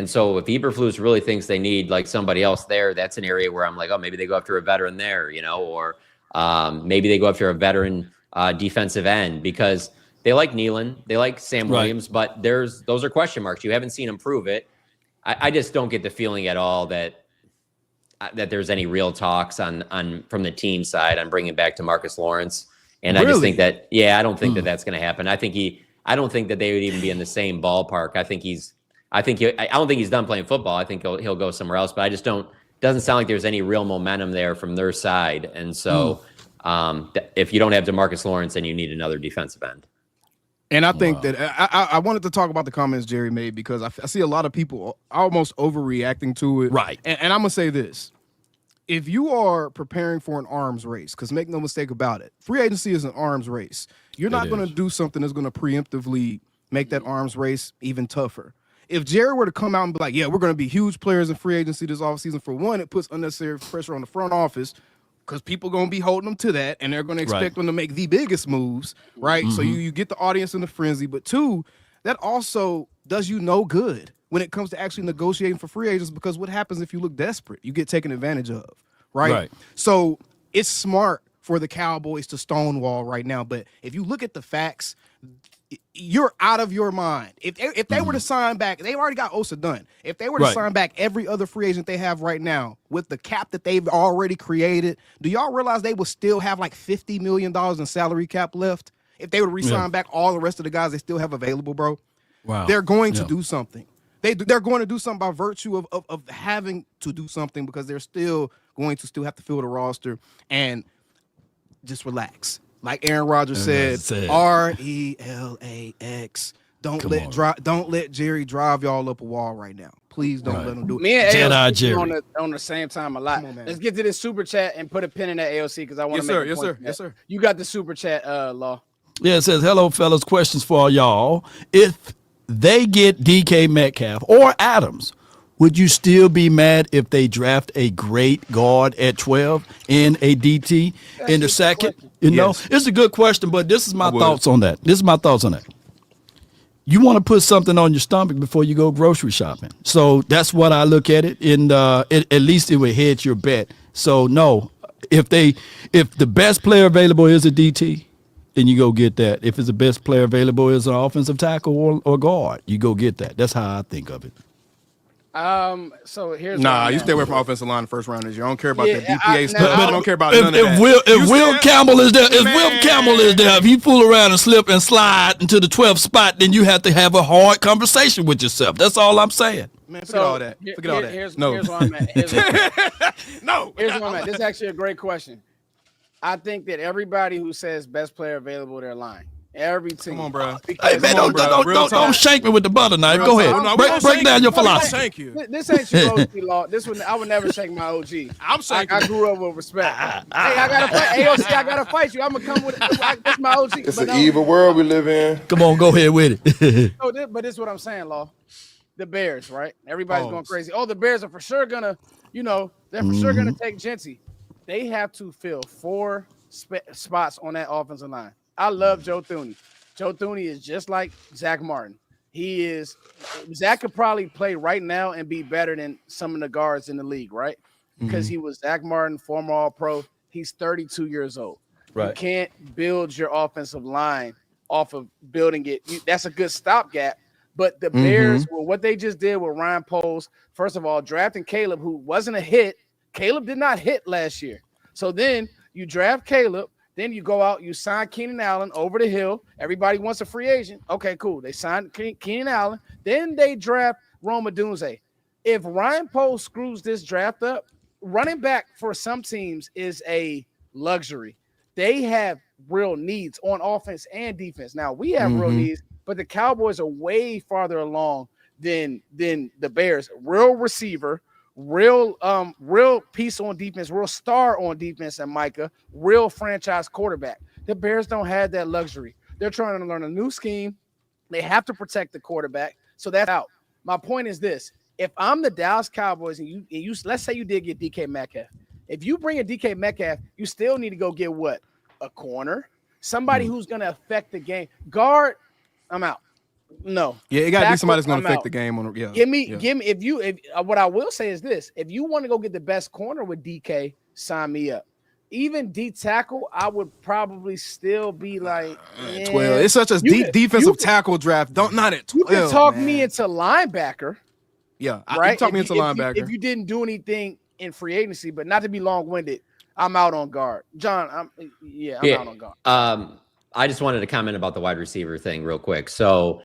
And so if Eberflus really thinks they need like somebody else there, that's an area where I'm like, oh, maybe they go after a veteran there, or maybe they go after a veteran defensive end because they like Nealon, they like Sam Williams, but those are question marks. You haven't seen him prove it. I just don't get the feeling at all that there's any real talks on from the team side on bringing back DeMarcus Lawrence. And I just think that, I don't think that that's going to happen. I don't think that they would even be in the same ballpark. I don't think he's done playing football. I think he'll go somewhere else, but I just doesn't sound like there's any real momentum there from their side. And so if you don't have DeMarcus Lawrence, then you need another defensive end. And I think that I wanted to talk about the comments Jerry made because I see a lot of people almost overreacting to it. Right. And I'm going to say this. If you are preparing for an arms race, because make no mistake about it, free agency is an arms race. You're not going to do something that's going to preemptively make that arms race even tougher. If Jerry were to come out and be like, yeah, we're going to be huge players in free agency this offseason, for one, it puts unnecessary pressure on the front office because people are going to be holding them to that, and they're going to expect them to make the biggest moves, right? Mm-hmm. So you get the audience in the frenzy. But two, that also does you no good when it comes to actually negotiating for free agents, because what happens if you look desperate? You get taken advantage of, right? So it's smart for the Cowboys to stonewall right now. But if you look at the facts, you're out of your mind. If they were to sign back, they've already got Osa done. If they were to sign back every other free agent they have right now with the cap that they've already created, do y'all realize they would still have like $50 million in salary cap left? If they would re-sign back all the rest of the guys they still have available, bro. Wow. They're going to do something. They're going to do something by virtue of having to do something, because they're still going to still have to fill the roster. And just relax. Like Aaron Rodgers said, RELAX. Don't let Jerry drive y'all up a wall right now. Please don't let him do it. Me and AOC on the same time a lot. Let's get to this super chat and put a pin in that AOC, because I want to make a point. Yes, sir. You got the super chat, Law. Yeah, it says, hello, fellas. Questions for y'all. If they get DK Metcalf or Adams, would you still be mad if they draft a great guard at 12 and a DT in the second? It's a good question, but this is my thoughts on that. You want to put something on your stomach before you go grocery shopping. So that's what I look at it. And at least it would hedge your bet. So no, if the best player available is a DT, then you go get that. If it's the best player available is an offensive tackle or guard, you go get that. That's how I think of it. So here's you stay away from offensive line the first round this year. I don't care about that DPA stuff. I don't care about none of that. If Will Campbell is there, if he fool around and slip and slide into the 12th spot, then you have to have a hard conversation with yourself. That's all I'm saying. Man, forget all that. Here's where I'm at. Here's where I'm at. This is actually a great question. I think that everybody who says best player available, they're lying. Every team. Come on, bro. Hey, man, don't shake me with the butter knife. Go ahead. Break down your philosophy. Thank you. This ain't your OG, Law. I would never shake my OG. I grew up with respect. Hey, I gotta fight. AOC, I gotta fight you. I'm gonna come with it. That's my OG. It's an evil world we live in. Come on, go ahead with it. But this is what I'm saying, Law. The Bears, right? Everybody's going crazy. Oh, the Bears are for sure gonna, they're for sure gonna take Genty. They have to fill 4 spots on that offensive line. I love Joe Thuney. Joe Thuney is just like Zach Martin. Zach could probably play right now and be better than some of the guards in the league, right? Because he was Zach Martin, former All-Pro. He's 32 years old. Right. You can't build your offensive line off of building it. That's a good stopgap. But the Bears, what they just did with Ryan Poles, first of all, drafting Caleb, who wasn't a hit. Caleb did not hit last year. So then you draft Caleb. Then you go out, you sign Keenan Allen over the hill. Everybody wants a free agent. Okay, cool. They signed Keenan Allen. Then they draft Rome Odunze. If Ryan Poles screws this draft up, running back for some teams is a luxury. They have real needs on offense and defense. Now, we have real needs, but the Cowboys are way farther along than the Bears. Real receiver, real piece on defense, real star on defense, and Micah, real franchise quarterback. The Bears don't have that luxury. They're trying to learn a new scheme. They have to protect the quarterback, so that's out. My point is this: if I'm the Dallas Cowboys and you let's say you did get DK Metcalf, if you bring a DK Metcalf, you still need to go get what? A corner, somebody who's going to affect the game. Guard, I'm out. No. Yeah, it got to be Tackle, somebody that's going I'm to affect out. the game. On yeah. Give me. If what I will say is this: if you want to go get the best corner with DK, sign me up. Even D tackle, I would probably still be like 12. It's such a deep defensive tackle draft. Not at 12. You can talk me into linebacker. Yeah, right. You talk me into linebacker. If you didn't do anything in free agency, but not to be long-winded, I'm out on guard. John, I'm out on guard. I just wanted to comment about the wide receiver thing real quick. So